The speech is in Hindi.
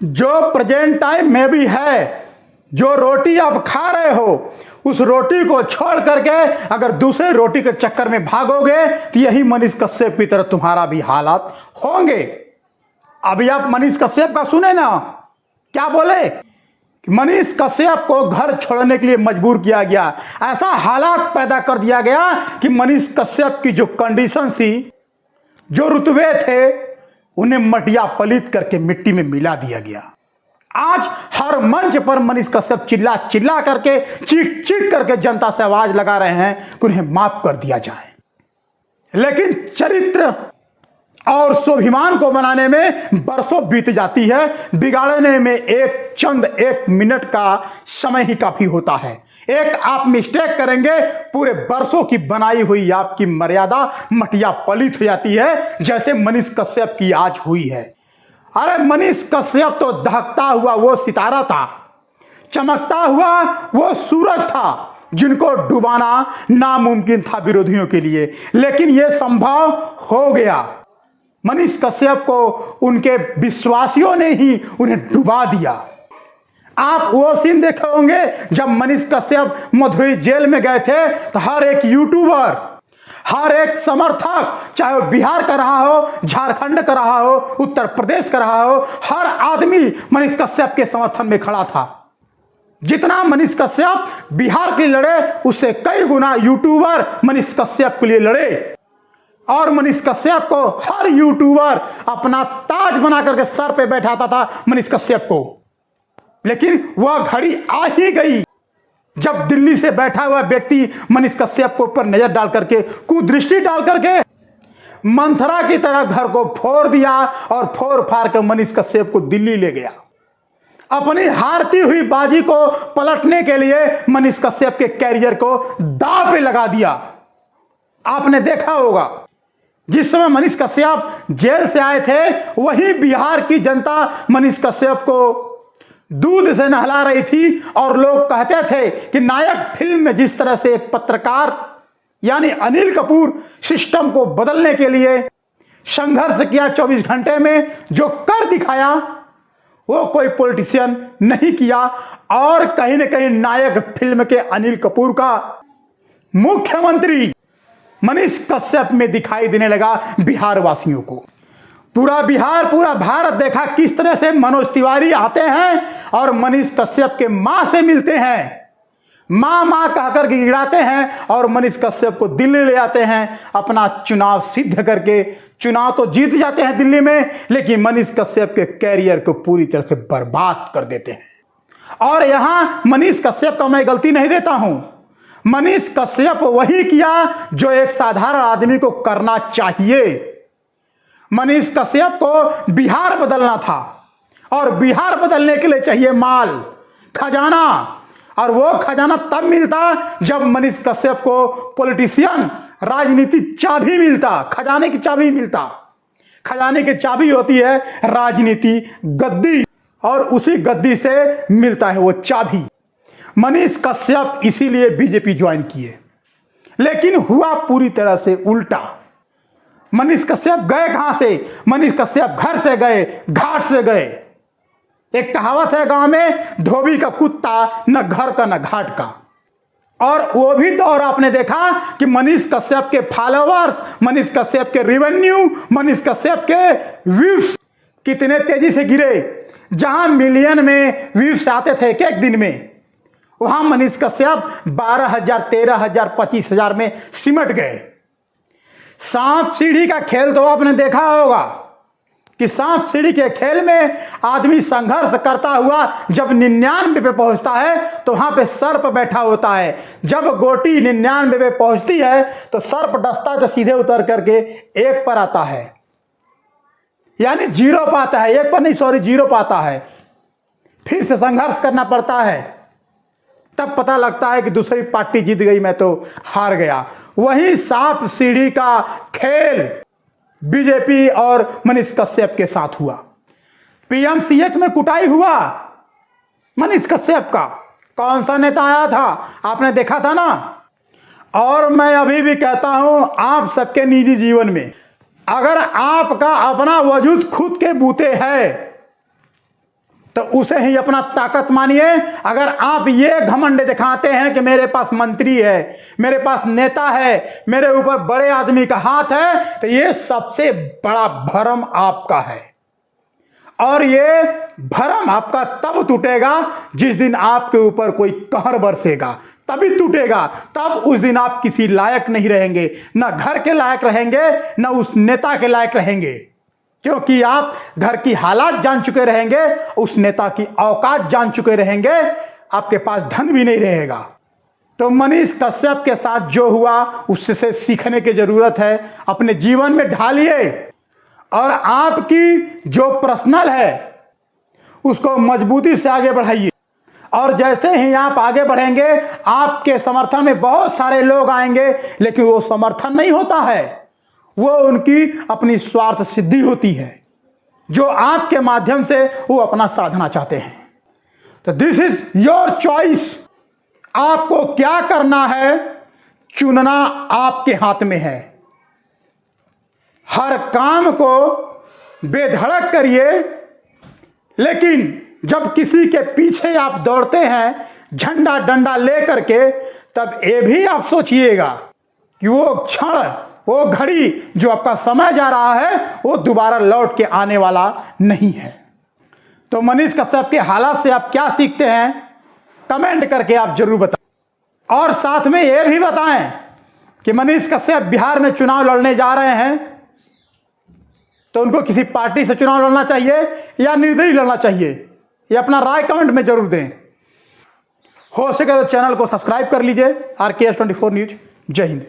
जो प्रेजेंट टाइम में भी है, जो रोटी आप खा रहे हो उस रोटी को छोड़ करके अगर दूसरे रोटी के चक्कर में भागोगे तो यही मनीष कश्यप की तरह तुम्हारा भी हालात होंगे। अभी आप मनीष कश्यप का सुने ना, क्या बोले कि मनीष कश्यप को घर छोड़ने के लिए मजबूर किया गया, ऐसा हालात पैदा कर दिया गया कि मनीष कश्यप की जो कंडीशन थी, जो रुतबे थे, उन्हें मटिया पलीत करके मिट्टी में मिला दिया गया। आज हर मंच पर मनीष कश्यप चिल्ला चिल्ला करके, चीख चीख करके जनता से आवाज लगा रहे हैं कि उन्हें माफ कर दिया जाए। लेकिन चरित्र और स्वाभिमान को बनाने में बरसों बीत जाती है, बिगाड़ने में एक मिनट का समय ही काफी होता है। एक आप मिस्टेक करेंगे, पूरे बरसों की बनाई हुई आपकी मर्यादा मटिया पलित हो जाती है, जैसे मनीष कश्यप की आज हुई है। अरे मनीष कश्यप तो दहकता हुआ वो सितारा था, चमकता हुआ वो सूरज था, जिनको डुबाना नामुमकिन था विरोधियों के लिए, लेकिन यह संभव हो गया। मनीष कश्यप को उनके विश्वासियों ने ही उन्हें डुबा दिया। आप वो सीन देखे होंगे जब मनीष कश्यप मधुरई जेल में गए थे, तो हर एक यूट्यूबर, हर एक समर्थक, चाहे वो बिहार का रहा हो, झारखंड का रहा हो, उत्तर प्रदेश का रहा हो, हर आदमी मनीष कश्यप के समर्थन में खड़ा था। जितना मनीष कश्यप बिहार के लिए लड़े, उससे कई गुना यूट्यूबर मनीष कश्यप के लिए लड़े, और मनीष कश्यप को हर यूट्यूबर अपना ताज बना करके सर पे बैठाता था मनीष कश्यप को। लेकिन वह घड़ी आ ही गई जब दिल्ली से बैठा हुआ व्यक्ति मनीष कश्यप को ऊपर नजर डाल करके, कुदृष्टि डाल करके मंथरा की तरह घर को फोड़ दिया और फोड़ फाड़ कर मनीष कश्यप को दिल्ली ले गया। अपनी हारती हुई बाजी को पलटने के लिए मनीष कश्यप के कैरियर को दांव पे लगा दिया। आपने देखा होगा जिस समय मनीष कश्यप जेल से आए थे, वही बिहार की जनता मनीष कश्यप को दूध से नहला रही थी, और लोग कहते थे कि नायक फिल्म में जिस तरह से एक पत्रकार यानी अनिल कपूर सिस्टम को बदलने के लिए संघर्ष किया, 24 घंटे में जो कर दिखाया, वो कोई पॉलिटिशियन नहीं किया। और कहीं न कहीं नायक फिल्म के अनिल कपूर का मुख्यमंत्री मनीष कश्यप में दिखाई देने लगा बिहार वासियों को। पूरा बिहार, पूरा भारत देखा किस तरह से मनोज तिवारी आते हैं और मनीष कश्यप के मां से मिलते हैं, मां मां कहकर गिड़ाते हैं, और मनीष कश्यप को दिल्ली ले आते हैं अपना चुनाव सिद्ध करके। चुनाव तो जीत जाते हैं दिल्ली में, लेकिन मनीष कश्यप के कैरियर को पूरी तरह से बर्बाद कर देते हैं। और यहां मनीष कश्यप का मैं गलती नहीं देता हूं। मनीष कश्यप वही किया जो एक साधारण आदमी को करना चाहिए। मनीष कश्यप को बिहार बदलना था, और बिहार बदलने के लिए चाहिए माल, खजाना, और वो खजाना तब मिलता जब मनीष कश्यप को पॉलिटिशियन, राजनीति चाबी मिलता, खजाने की चाबी मिलता। खजाने की चाबी होती है राजनीति गद्दी, और उसी गद्दी से मिलता है वो चाबी। मनीष कश्यप इसीलिए बीजेपी ज्वाइन किए, लेकिन हुआ पूरी तरह से उल्टा। मनीष कश्यप गए कहां से? मनीष कश्यप घर से गए, घाट से गए। एक कहावत है गांव में, धोबी का कुत्ता न घर का न घाट का। और वो भी दौर आपने देखा कि मनीष कश्यप के फॉलोअर्स, मनीष कश्यप के रेवेन्यू, मनीष कश्यप के व्यूज कितने तेजी से गिरे। जहां मिलियन में व्यूज आते थे एक दिन में, वहां मनीष कश्यप 12,000, 13,000, 25,000 में सिमट गए। सांप सीढ़ी का खेल तो आपने देखा होगा कि सांप सीढ़ी के खेल में आदमी संघर्ष करता हुआ जब 99 पे पहुंचता है तो वहां पे सर्प बैठा होता है। जब गोटी 99 पे पहुंचती है तो सर्प डसता तो सीधे उतर करके 1 पर आता है, यानी 0 पाता है, 1 पर नहीं, सॉरी 0 पाता है। फिर से संघर्ष करना पड़ता है, तब पता लगता है कि दूसरी पार्टी जीत गई, मैं तो हार गया। वही सांप सीढ़ी का खेल बीजेपी और मनीष कश्यप के साथ हुआ। पीएमसीएच में कुटाई हुआ मनीष कश्यप का। कौन सा नेता आया था, आपने देखा था ना। और मैं अभी भी कहता हूं, आप सबके निजी जीवन में अगर आपका अपना वजूद खुद के बूते है तो उसे ही अपना ताकत मानिए। अगर आप ये घमंड दिखाते हैं कि मेरे पास मंत्री है, मेरे पास नेता है, मेरे ऊपर बड़े आदमी का हाथ है, तो ये सबसे बड़ा भरम आपका है। और ये भरम आपका तब टूटेगा जिस दिन आपके ऊपर कोई कहर बरसेगा, तभी टूटेगा। तब उस दिन आप किसी लायक नहीं रहेंगे, ना घर के लायक रहेंगे, ना उस नेता के लायक रहेंगे, क्योंकि आप घर की हालात जान चुके रहेंगे, उस नेता की औकात जान चुके रहेंगे, आपके पास धन भी नहीं रहेगा। तो मनीष कश्यप के साथ जो हुआ उससे सीखने की जरूरत है, अपने जीवन में ढालिए और आपकी जो पर्सनल है उसको मजबूती से आगे बढ़ाइए। और जैसे ही आप आगे बढ़ेंगे आपके समर्थन में बहुत सारे लोग आएंगे, लेकिन वो समर्थन नहीं होता है, वो उनकी अपनी स्वार्थ सिद्धि होती है, जो आपके माध्यम से वो अपना साधना चाहते हैं। तो दिस इज योर चॉइस। आपको क्या करना है, चुनना आपके हाथ में है। हर काम को बेधड़क करिए, लेकिन जब किसी के पीछे आप दौड़ते हैं झंडा डंडा लेकर के, तब ये भी आप सोचिएगा कि वो क्षण, वो घड़ी जो आपका समय जा रहा है, वो दोबारा लौट के आने वाला नहीं है। तो मनीष कश्यप के हालात से आप क्या सीखते हैं, कमेंट करके आप जरूर बताएं। और साथ में ये भी बताएं कि मनीष कश्यप बिहार में चुनाव लड़ने जा रहे हैं, तो उनको किसी पार्टी से चुनाव लड़ना चाहिए या निर्दलीय लड़ना चाहिए, ये अपना राय कमेंट में जरूर दें। हो सके तो चैनल को सब्सक्राइब कर लीजिए। RKS 24 news. जय हिंद।